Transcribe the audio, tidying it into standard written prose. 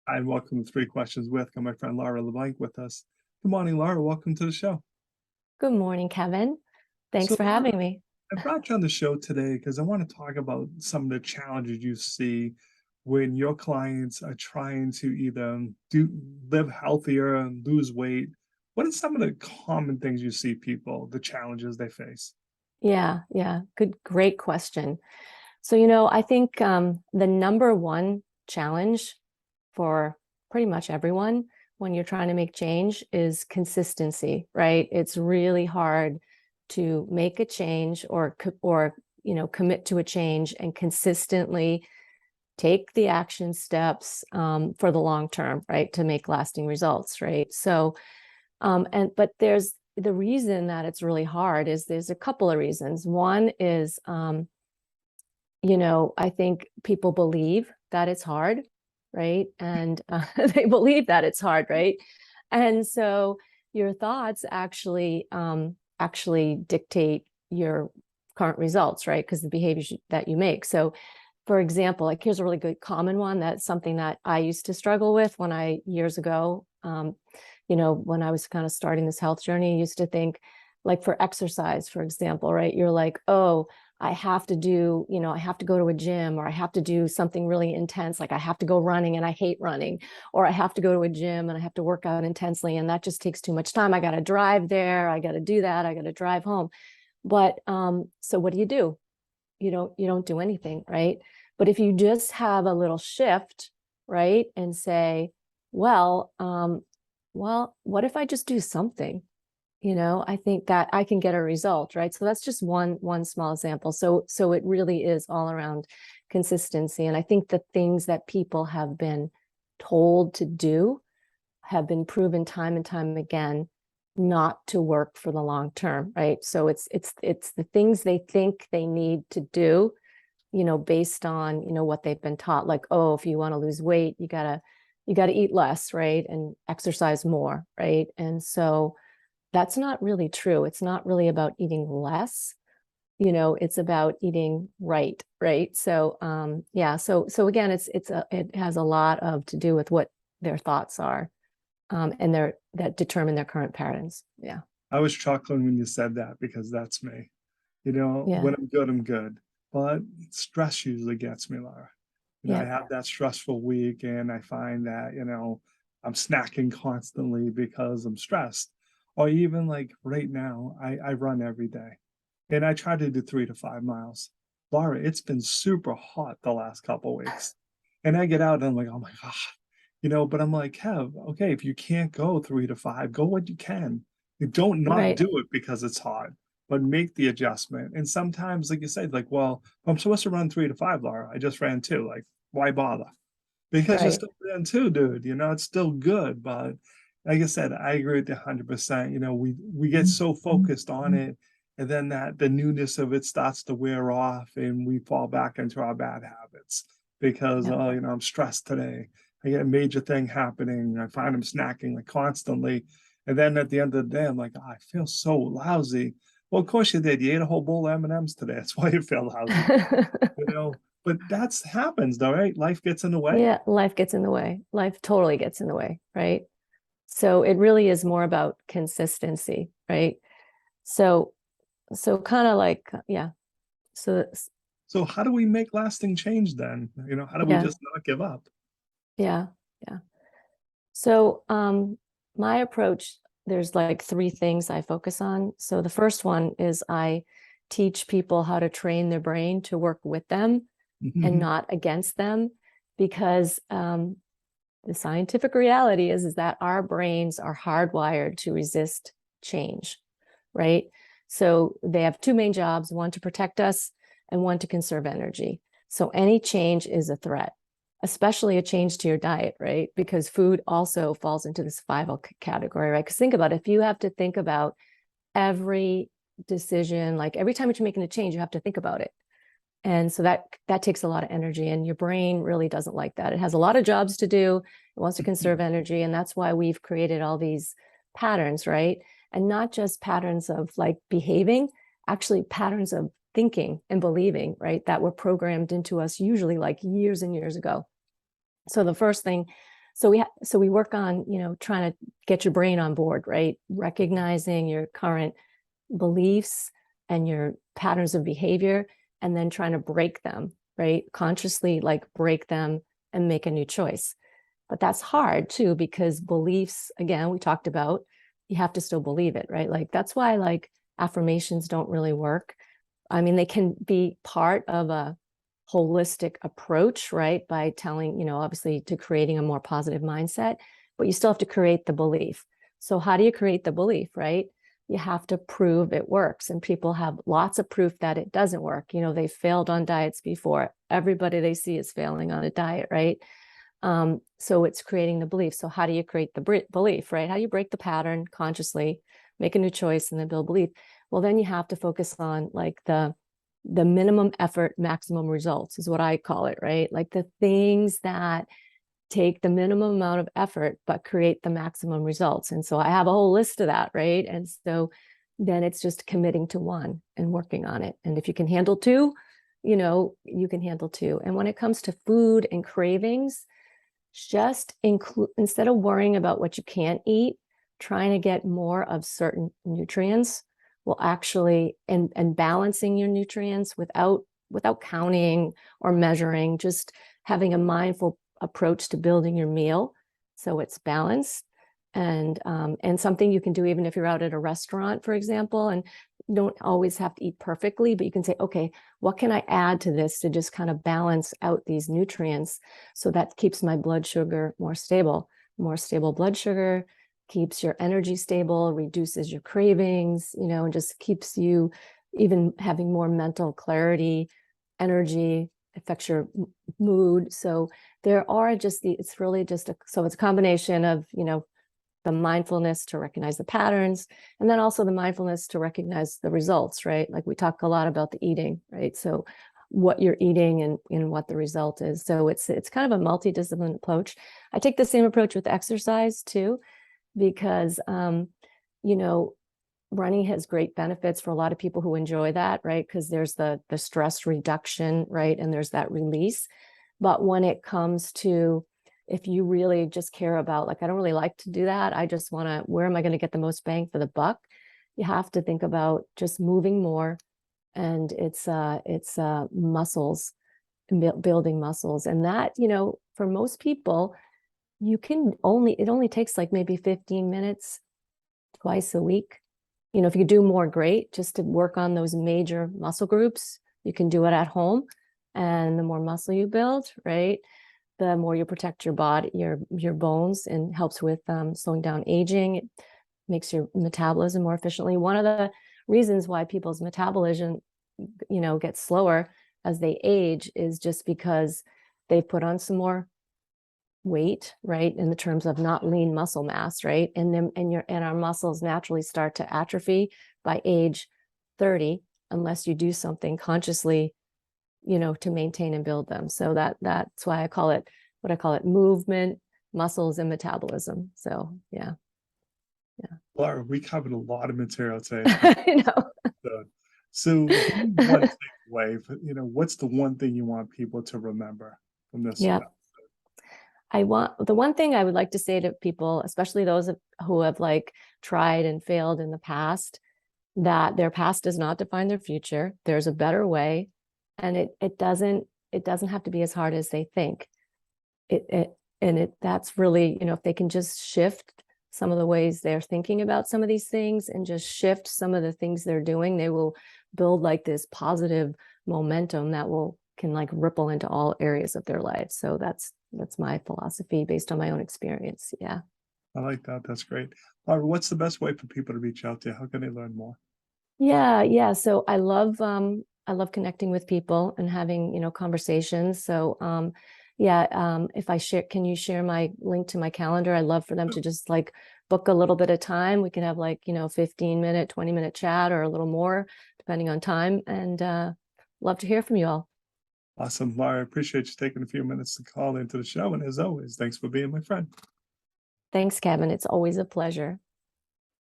Hi, and welcome to Three Questions with. Got my friend Laura LeBlanc with us. Good morning, Laura. Welcome to the show. Good morning, Kevin. Thanks So, for Laura, having me. I brought you on the show today because I want to talk about some of the challenges you see when your clients are trying to either live healthier and lose weight. What are some of the common things you see people, the challenges they face? Yeah. Great question. So, I think the number one challenge for pretty much everyone when you're trying to make change is consistency, right? It's really hard to make a change or commit to a change and consistently take the action steps for the long term, right? To make lasting results, right? So, but there's the reason that it's really hard is there's a couple of reasons. One is, I think people believe that it's hard, right? And they believe that it's hard, right? And so your thoughts actually dictate your current results, right? Because the behaviors that you make. So, for example, like here's a really good common one. That's something that I used to struggle with years ago. When I was kind of starting this health journey, I used to think, like for exercise, for example, right? You're like, oh, I have to go to a gym, or I have to do something really intense. Like I have to go running and I hate running, or I have to go to a gym and I have to work out intensely. And that just takes too much time. I got to drive there. I got to do that. I got to drive home. But so what do? You don't do anything, right? But if you just have a little shift, right, and say, well, what if I just do something? I think that I can get a result, right? So that's just one small example. So it really is all around consistency. And I think the things that people have been told to do have been proven time and time again not to work for the long term, right? So it's the things they think they need to do, based on, what they've been taught, like, oh, if you want to lose weight, you gotta eat less, right? And exercise more, right? And so that's not really true. It's not really about eating less, it's about eating right, right? So yeah, so again, it has a lot of to do with what their thoughts are, and that determine their current patterns. Yeah. I was chuckling when you said that because that's me. Yeah. When I'm good, I'm good. But stress usually gets me, Laura. I Yeah. have that stressful week and I find that, I'm snacking constantly because I'm stressed. Or even like right now, I run every day and I try to do 3 to 5 miles. Laura, it's been super hot the last couple of weeks. And I get out and I'm like, oh my God, but I'm like, Kev, okay, if you can't go 3 to 5, go what you can. You don't not Right. do it because it's hard, but make the adjustment. And sometimes, like you said, like, well, I'm supposed to run 3 to 5, Laura. I just ran 2. Like, why bother? Because you're Right. still ran 2, dude. It's still good. But like I said, I agree with you 100%. We get so focused on it, and then that the newness of it starts to wear off, and we fall back into our bad habits because, Yeah. oh, I'm stressed today. I get a major thing happening. I find I'm snacking like constantly. And then at the end of the day, I'm like, oh, I feel so lousy. Well, of course you did. You ate a whole bowl of M&Ms today. That's why you feel lousy. you know. But that's happens though, right? Life gets in the way. Yeah, life gets in the way. Life totally gets in the way, right? So it really is more about consistency, right? So kind of like, yeah. So So how do we make lasting change then? How do we yeah, just not give up? yeah, yeah. So my approach, there's like three things I focus on. So the first one is I teach people how to train their brain to work with them and not against them, because the scientific reality is that our brains are hardwired to resist change, right? So they have two main jobs, one to protect us and one to conserve energy. So any change is a threat, especially a change to your diet, right? Because food also falls into the survival category, right? Because think about it, if you have to think about every decision, like every time you're making a change, you have to think about it. And so that takes a lot of energy, and your brain really doesn't like that. It has a lot of jobs to do. It wants to conserve energy. And that's why we've created all these patterns, right? And not just patterns of like behaving, actually patterns of thinking and believing, right? That were programmed into us usually like years and years ago. So the first thing So we work on, trying to get your brain on board, right? Recognizing your current beliefs and your patterns of behavior, and then trying to break them, right? Consciously, like, break them and make a new choice. But that's hard too, because beliefs, again, we talked about, you have to still believe it, right? Like, that's why, like, affirmations don't really work. I mean, they can be part of a holistic approach, right? By telling, obviously, to creating a more positive mindset, but you still have to create the belief. So how do you create the belief, right? You have to prove it works. And people have lots of proof that it doesn't work. They failed on diets before. Everybody they see is failing on a diet, right? So it's creating the belief. So how do you create the belief, right? How do you break the pattern consciously, make a new choice, and then build belief? Well, then you have to focus on, like, the minimum effort, maximum results is what I call it, right? Like, the things that take the minimum amount of effort, but create the maximum results. And so I have a whole list of that, right? And so then it's just committing to one and working on it. And if you can handle two, you can handle two. And when it comes to food and cravings, just include, instead of worrying about what you can't eat, trying to get more of certain nutrients will actually, and balancing your nutrients without counting or measuring, just having a mindful approach to building your meal so it's balanced, and something you can do even if you're out at a restaurant, for example, and you don't always have to eat perfectly, but you can say, okay, what can I add to this to just kind of balance out these nutrients, so that keeps my blood sugar more stable. More stable blood sugar keeps your energy stable, reduces your cravings, and just keeps you even having more mental clarity, energy, affects your mood. So there are just it's really just so it's a combination of, the mindfulness to recognize the patterns, and then also the mindfulness to recognize the results, right? Like, we talk a lot about the eating, right? So what you're eating and what the result is. So it's kind of a multidisciplinary approach. I take the same approach with exercise too, because running has great benefits for a lot of people who enjoy that, right? Because there's the stress reduction, right? And there's that release. But when it comes to, if you really just care about, like, I don't really like to do that, I just want to, where am I going to get the most bang for the buck? You have to think about just moving more, and it's muscles, building muscles. And that, for most people, it only takes like maybe 15 minutes twice a week. If you do more, great, just to work on those major muscle groups. You can do it at home, and the more muscle you build, right, the more you protect your body, your bones, and helps with slowing down aging. It makes your metabolism more efficiently. One of the reasons why people's metabolism, gets slower as they age is just because they put on some more weight, right, in the terms of not lean muscle mass, right, and our muscles naturally start to atrophy by age 30 unless you do something consciously, to maintain and build them. So that's why I call it movement, muscles, and metabolism. So yeah. Laura, we covered a lot of material today. I know. So one takeaway, what's the one thing you want people to remember from this? Yeah. The one thing I would like to say to people, especially those who have, like, tried and failed in the past, that their past does not define their future. There's a better way, and it doesn't have to be as hard as they think. That's really, if they can just shift some of the ways they're thinking about some of these things, and just shift some of the things they're doing, they will build, like, this positive momentum that can like ripple into all areas of their life. So that's my philosophy based on my own experience. Yeah. I like that. That's great. Laura, what's the best way for people to reach out to you? How can they learn more? Yeah. So I love connecting with people and having, conversations. So if I share, can you share my link to my calendar? I'd love for them to just, like, book a little bit of time. We can have, like, 15-minute, 20-minute chat, or a little more depending on time, and love to hear from you all. Awesome. Laura, I appreciate you taking a few minutes to call into the show. And as always, thanks for being my friend. Thanks, Kevin. It's always a pleasure.